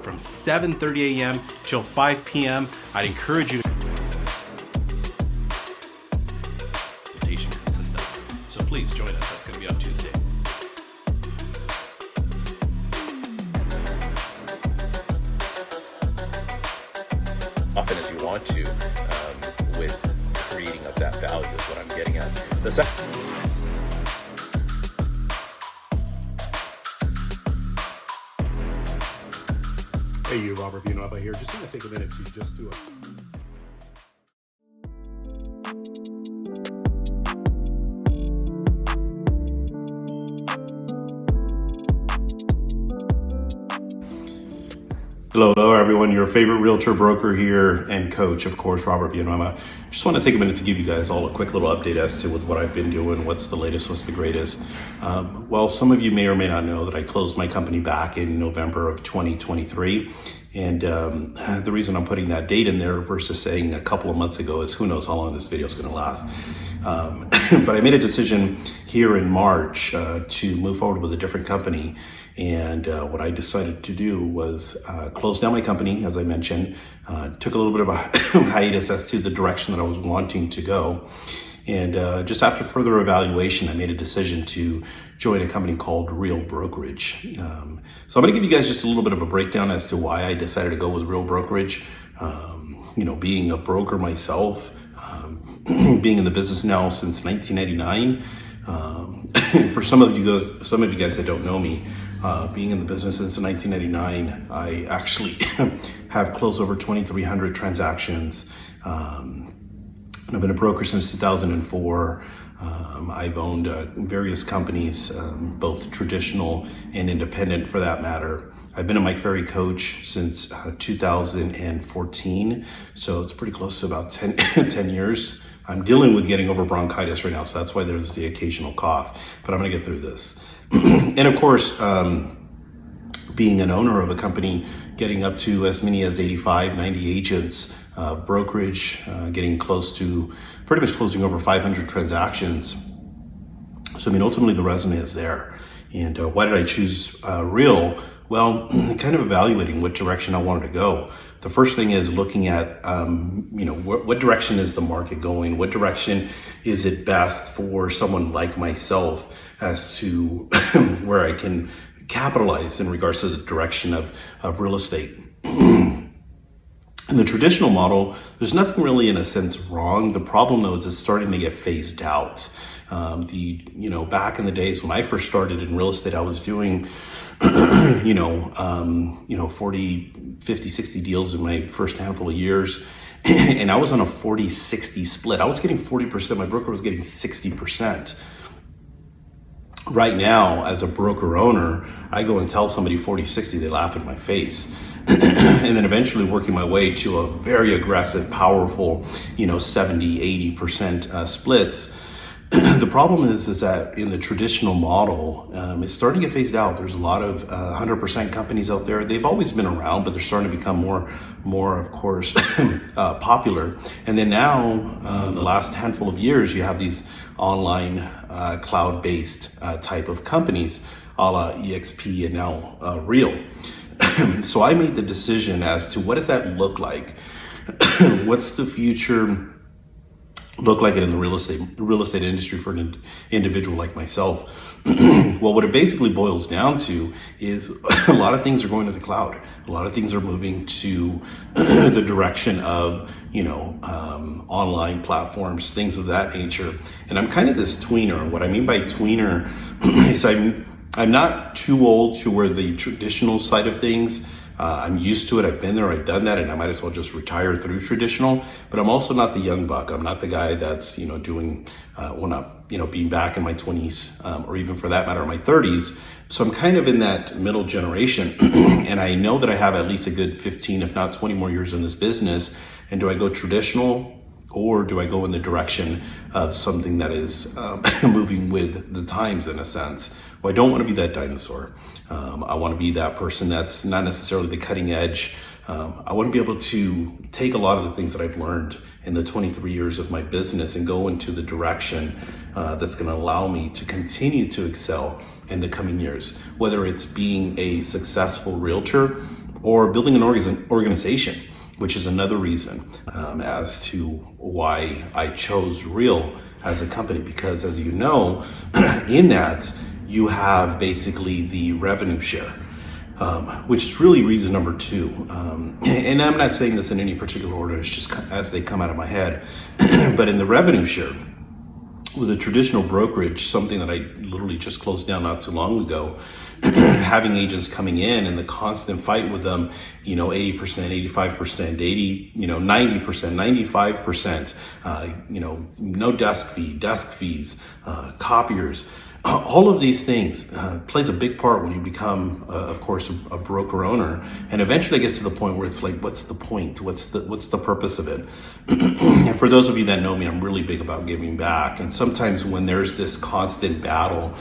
from 7:30 a.m. till 5 p.m. I'd encourage you to consistent. So please join us. That's going to be on Tuesday. Often as you want to, with creating up that value is what I'm getting at. The second. Hey, you, Robert Villanueva here. Just want to take a minute to just do it. Hello everyone, your favorite realtor broker here and coach, of course, Robert Villanueva. Just want to take a minute to give you guys all a quick little update as to what I've been doing, what's the latest, what's the greatest. Well, some of you may or may not know that I closed my company back in November of 2023. And the reason I'm putting that date in there versus saying a couple of months ago is who knows how long this video is going to last. But I made a decision here in March to move forward with a different company. And what I decided to do was close down my company, as I mentioned, took a little bit of a hiatus as to the direction that I was wanting to go. And just after further evaluation, I made a decision to join a company called REAL Brokerage. So I'm going to give you guys just a little bit of a breakdown as to why I decided to go with REAL Brokerage. Being a broker myself, being in the business now since 1999. For some of you guys that don't know me, being in the business since 1999, I actually have closed over 2,300 transactions. I've been a broker since 2004. I've owned various companies, both traditional and independent for that matter. I've been a Mike Ferry coach since 2014, so it's pretty close to about 10 years. I'm dealing with getting over bronchitis right now, so that's why there's the occasional cough, but I'm gonna get through this. And of course, being an owner of a company, getting up to as many as 85, 90 agents, brokerage, getting close to pretty much closing over 500 transactions. So, ultimately the resume is there. And why did I choose REAL? Well, kind of evaluating what direction I wanted to go. The first thing is looking at, what direction is the market going? What direction is it best for someone like myself as to where I can capitalize in regards to the direction of real estate? In the traditional model, there's nothing really in a sense wrong. The problem though is it's starting to get phased out. Back in the days when I first started in real estate, I was doing 40, 50, 60 deals in my first handful of years. And I was on a 40-60 split. I was getting 40%, my broker was getting 60%. Right now, as a broker owner, I go and tell somebody 40-60, they laugh in my face. And then eventually working my way to a very aggressive, powerful, 70-80% splits. The problem is that in the traditional model, it's starting to get phased out. There's a lot of 100% companies out there. They've always been around, but they're starting to become more, of course, popular. And then now, the last handful of years, you have these online cloud-based type of companies, a la EXP and now REAL. So I made the decision as to what does that look like? What's the future look like it in the real estate industry for an individual like myself? Well, what it basically boils down to is a lot of things are going to the cloud. A lot of things are moving to the direction of, online platforms, things of that nature. And I'm kind of this tweener. And what I mean by tweener is I'm not too old to where the traditional side of things, I'm used to it. I've been there, I've done that, and I might as well just retire through traditional. But I'm also not the young buck. I'm not the guy that's, doing, being back in my 20s, or even for that matter, my 30s. So I'm kind of in that middle generation. And I know that I have at least a good 15, if not 20 more years in this business. And do I go traditional, or do I go in the direction of something that is moving with the times in a sense? Well, I don't want to be that dinosaur. I want to be that person that's not necessarily the cutting edge. I want to be able to take a lot of the things that I've learned in the 23 years of my business and go into the direction that's going to allow me to continue to excel in the coming years, whether it's being a successful realtor or building an organization, which is another reason as to why I chose Real as a company, because as you know, in that you have basically the revenue share, which is really reason number two. And I'm not saying this in any particular order, it's just as they come out of my head. But in the revenue share, with a traditional brokerage, something that I literally just closed down not too long ago, having agents coming in and the constant fight with them, 80%, 85%, 80, 90%, 95%, no desk fees, copiers. All of these things plays a big part when you become, of course, a broker owner, and eventually it gets to the point where it's like, what's the point? What's the purpose of it? And for those of you that know me, I'm really big about giving back. And sometimes when there's this constant battle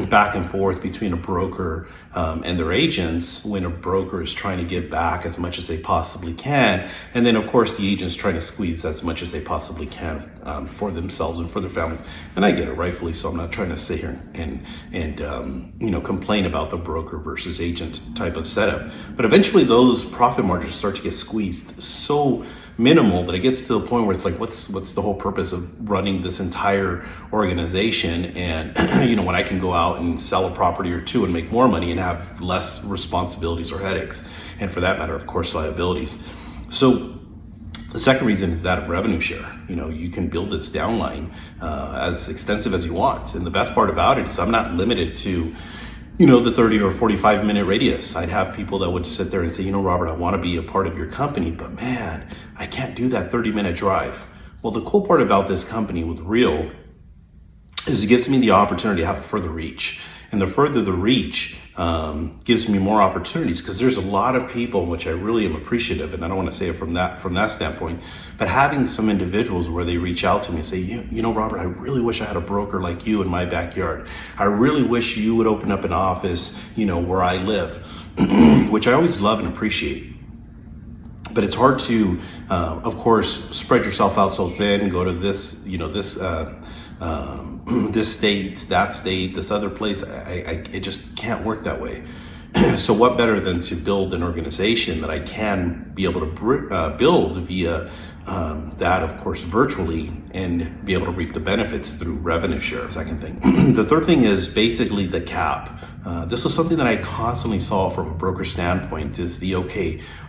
back and forth between a broker and their agents, when a broker is trying to give back as much as they possibly can, and then of course the agent's trying to squeeze as much as they possibly can for themselves and for their families. And I get it, rightfully so. I'm not trying to sit here and complain about the broker versus agent type of setup. But eventually those profit margins start to get squeezed so minimal that it gets to the point where it's like, what's the whole purpose of running this entire organization? And when I can go out and sell a property or two and make more money and have less responsibilities or headaches, and for that matter, of course, liabilities. So the second reason is that of revenue share. You can build this downline as extensive as you want. And the best part about it is I'm not limited to the 30 or 45 minute radius. I'd have people that would sit there and say, Robert, I want to be a part of your company, but man, I can't do that 30-minute drive. Well, the cool part about this company with Real is it gives me the opportunity to have a further reach. And the further the reach gives me more opportunities, because there's a lot of people, which I really am appreciative, and I don't want to say it from that standpoint, but having some individuals where they reach out to me and say, Robert, I really wish I had a broker like you in my backyard. I really wish you would open up an office, where I live, which I always love and appreciate. But it's hard to, of course, spread yourself out so thin, go to this, this state, that state, this other place. It just can't work that way. So what better than to build an organization that I can be able to build via that, of course, virtually, and be able to reap the benefits through revenue share. Second thing. The third thing is basically the cap. This was something that I constantly saw from a broker standpoint, is all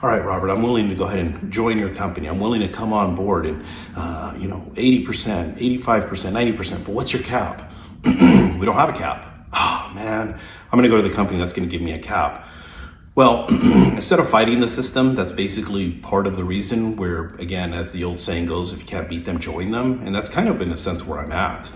right, Robert, I'm willing to go ahead and join your company. I'm willing to come on board and, 80%, 85%, 90%, but what's your cap? We don't have a cap. Oh man, I'm going to go to the company that's going to give me a cap. Well, instead of fighting the system, that's basically part of the reason where, again, as the old saying goes, if you can't beat them, join them. And that's kind of in a sense where I'm at.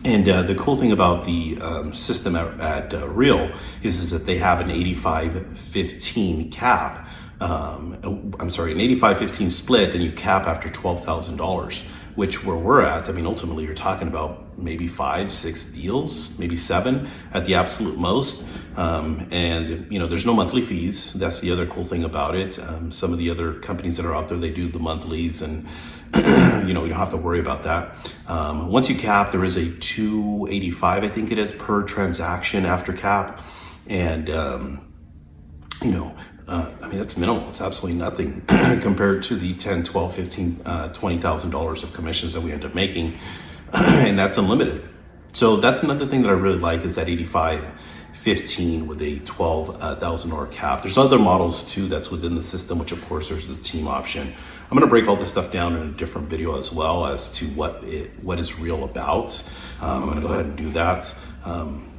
And the cool thing about the system at Real is that they have an 85-15 cap. An 85-15 split, and you cap after $12,000, which where we're at, ultimately you're talking about maybe 5-6 deals, maybe 7 at the absolute most. And there's no monthly fees. That's the other cool thing about it. Some of the other companies that are out there, they do the monthlies, and you don't have to worry about that. Once you cap, there is a $285, I think it is, per transaction after cap. And that's minimal. It's absolutely nothing compared to the $10, $12, $15, $20,000 of commissions that we end up making. And that's unlimited. So that's another thing that I really like, is that 85-15 with a $12,000 cap. There's other models too that's within the system, which of course there's the team option. I'm going to break all this stuff down in a different video as well as to what is Real about. I'm going to go ahead and do that.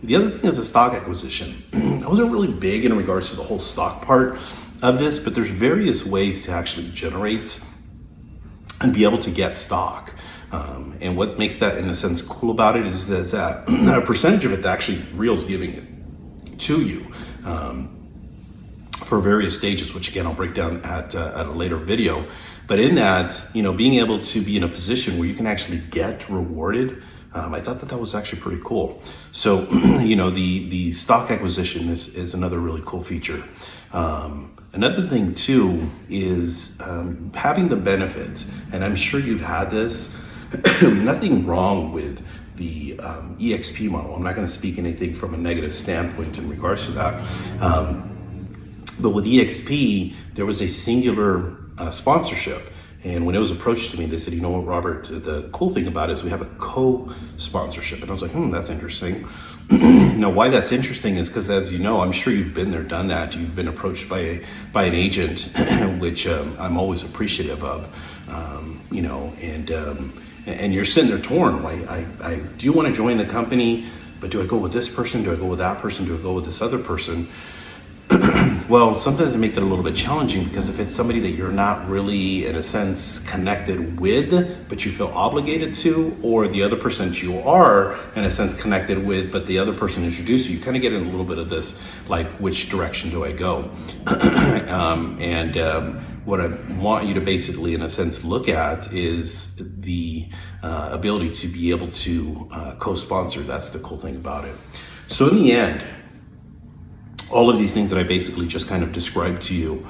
The other thing is the stock acquisition. I wasn't really big in regards to the whole stock part of this, but there's various ways to actually generate and be able to get stock. And what makes that, in a sense, cool about it is that a percentage of it that actually Real's giving it to you for various stages, which again I'll break down at a later video. But in that, being able to be in a position where you can actually get rewarded, I thought that was actually pretty cool. So, the stock acquisition is another really cool feature. Another thing too is having the benefits, and I'm sure you've had this. Nothing wrong with the EXP model. I'm not going to speak anything from a negative standpoint in regards to that. But with EXP, there was a singular sponsorship. And when it was approached to me, they said, you know what, Robert, the cool thing about it is we have a co-sponsorship. And I was like, that's interesting. Now, why that's interesting is because, as you know, I'm sure you've been there, done that. You've been approached by an agent, which I'm always appreciative of, and you're sitting there torn. I do you want to join the company, but do I go with this person? Do I go with that person? Do I go with this other person? Well, sometimes it makes it a little bit challenging, because if it's somebody that you're not really, in a sense, connected with, but you feel obligated to, or the other person that you are, in a sense, connected with, but the other person introduced you, kind of get in a little bit of this, like, which direction do I go? What I want you to basically, in a sense, look at is the ability to be able to co-sponsor. That's the cool thing about it. So in the end, all of these things that I basically just kind of described to you,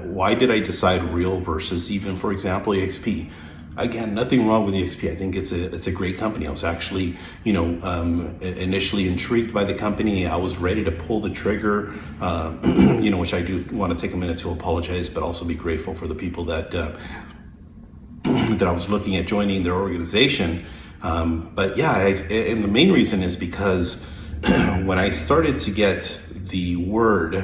why did I decide REAL versus even, for example, EXP? Again, nothing wrong with EXP. I think it's a great company. I was actually, initially intrigued by the company. I was ready to pull the trigger, which I do want to take a minute to apologize, but also be grateful for the people that that I was looking at joining their organization. And the main reason is because when I started to get the word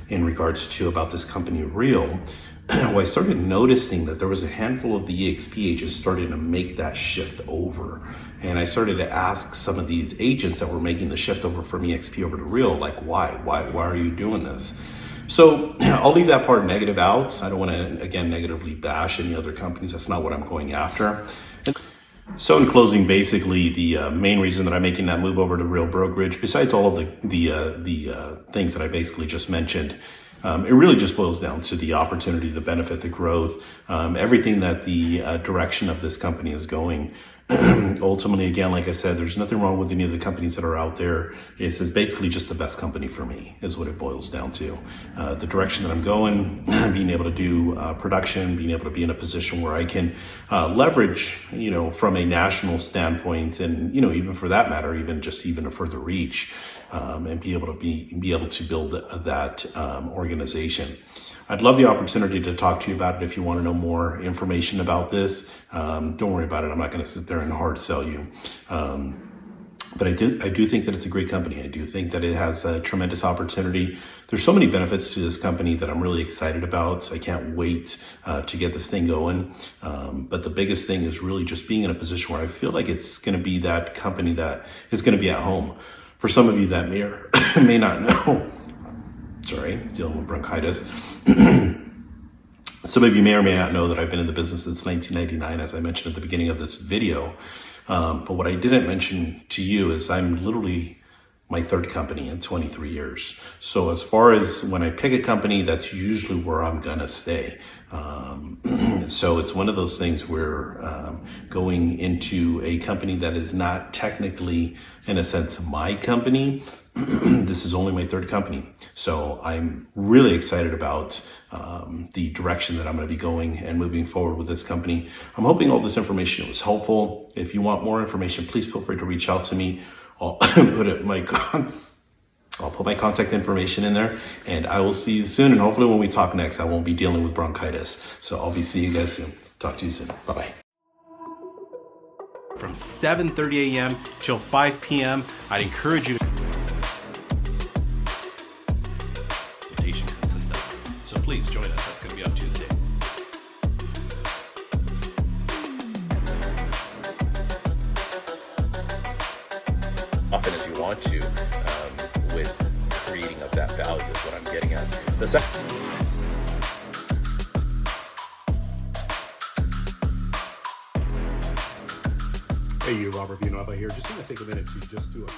in regards to about this company REAL, I started noticing that there was a handful of the EXP agents starting to make that shift over. And I started to ask some of these agents that were making the shift over from EXP over to REAL, like, why are you doing this? So I'll leave that part negative out. I don't want to, again, negatively bash any other companies. That's not what I'm going after. So in closing, basically the main reason that I'm making that move over to REAL Brokerage, besides all of the things that I basically just mentioned, it really just boils down to the opportunity, the benefit, the growth, everything that the direction of this company is going. Ultimately, again, like I said, there's nothing wrong with any of the companies that are out there. It's basically just the best company for me is what it boils down to. The direction that I'm going, being able to do production, being able to be in a position where I can leverage, from a national standpoint, and even for that matter, even a further reach, and be able to build that organization. I'd love the opportunity to talk to you about it if you want to know more information about this. Don't worry about it. I'm not going to sit there and hard sell you. But I do think that it's a great company. I do think that it has a tremendous opportunity. There's so many benefits to this company that I'm really excited about. So I can't wait to get this thing going. But the biggest thing is really just being in a position where I feel like it's going to be that company that is going to be at home. For some of you that may or may not know, dealing with bronchitis. Some of you may or may not know that I've been in the business since 1999, as I mentioned at the beginning of this video. But what I didn't mention to you is I'm literally my third company in 23 years. So as far as when I pick a company, that's usually where I'm gonna stay. So it's one of those things where going into a company that is not technically, in a sense, my company, this is only my third company. So I'm really excited about the direction that I'm going to be going and moving forward with this company. I'm hoping all this information was helpful. If you want more information, please feel free to reach out to me. I'll put my contact information in there, and I will see you soon. And hopefully when we talk next, I won't be dealing with bronchitis. So I'll be seeing you guys soon. Talk to you soon. Bye-bye. From 7:30 a.m. till 5 p.m., I'd encourage you to consistent. So please join us. That's going to be on Tuesday. Often as you want to, with creating of that value is what I'm getting at. The second. Hey, you, Robert Vianova here. Just want to take a minute to just do a